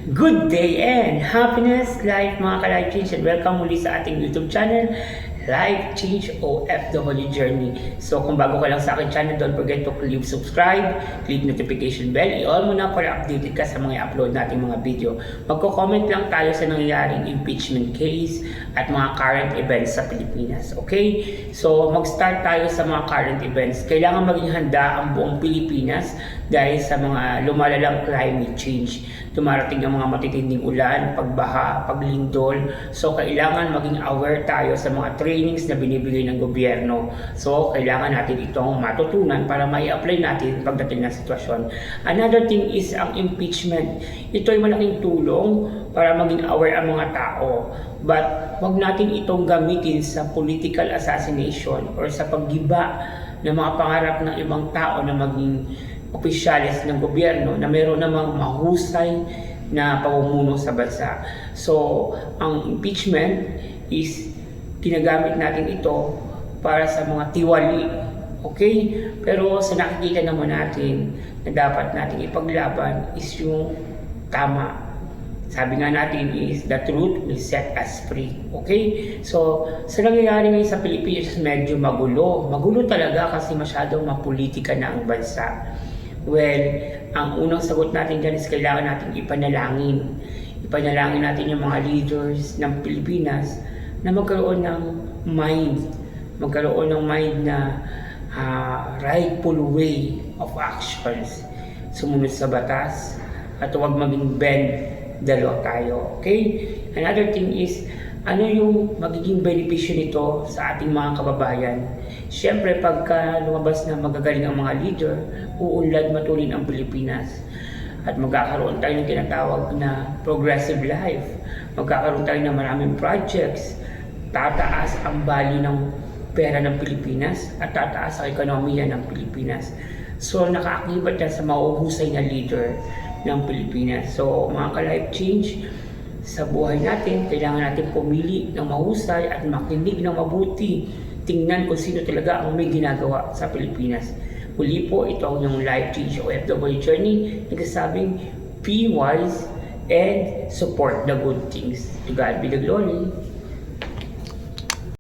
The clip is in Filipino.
Good day and happiness life mga ka-Life Change, and welcome muli sa ating YouTube channel, Life Change OFW Journey. So kung bago ka lang sa aking channel, don't forget to click subscribe, click notification bell, i-all mo na para updated ka sa mga upload nating mga video. Magko-comment lang tayo sa nangyayaring impeachment case at mga current events sa Pilipinas. Okay? So mag-start tayo sa mga current events. Kailangan maging handa ang buong Pilipinas dahil sa mga lumalalang climate change. Dumarating ang mga matitinding ulan, pagbaha, paglindol. So kailangan maging aware tayo sa mga trainings na binibigay ng gobyerno. So kailangan natin itong matutunan para mai-apply natin pagdating ng sitwasyon. Another thing is ang impeachment. Ito ay malaking tulong para maging aware ang mga tao. But wag natin itong gamitin sa political assassination or sa paggiba ng mga pangarap ng ibang tao na maging opisyalis ng gobyerno na meron namang mahusay na pamumuno sa bansa. So, ang impeachment is ginagamit natin ito para sa mga tiwali. Okay? Pero sa nakikita naman natin na dapat natin ipaglaban is yung tama. Sabi nga natin is the truth will set us free. Okay? So, sa nangyayari ngayon sa Pilipinas, medyo magulo. Magulo talaga kasi masyadong mapolitika na ang bansa. Well, ang unang sagot natin dyan is kailangan natin ipanalangin. Ipanalangin natin yung mga leaders ng Pilipinas na magkaroon ng mind. Magkaroon ng mind na rightful way of actions. Sumunod sa batas at huwag maging bend the law tayo. Okay? Another thing is, ano yung magiging benepisyo nito sa ating mga kababayan? Siyempre, pagka lumabas na magagaling ang mga leader, uunlad matulin ang Pilipinas. At magkakaroon tayo ng tinatawag na progressive life. Magkakaroon tayo ng maraming projects. Tataas ang value ng pera ng Pilipinas at tataas ang ekonomiya ng Pilipinas. So, nakaakibat yan sa mauhusay na leader ng Pilipinas. So, mga ka-Life Change, sa buhay natin, kailangan natin pumili ng mahusay at makinig ng mabuti. Tingnan kung sino talaga ang may ginagawa sa Pilipinas. Muli po, ito ang yung Life Change OFW Journey. Nagsasabing, be wise and support the good things. To God be the glory.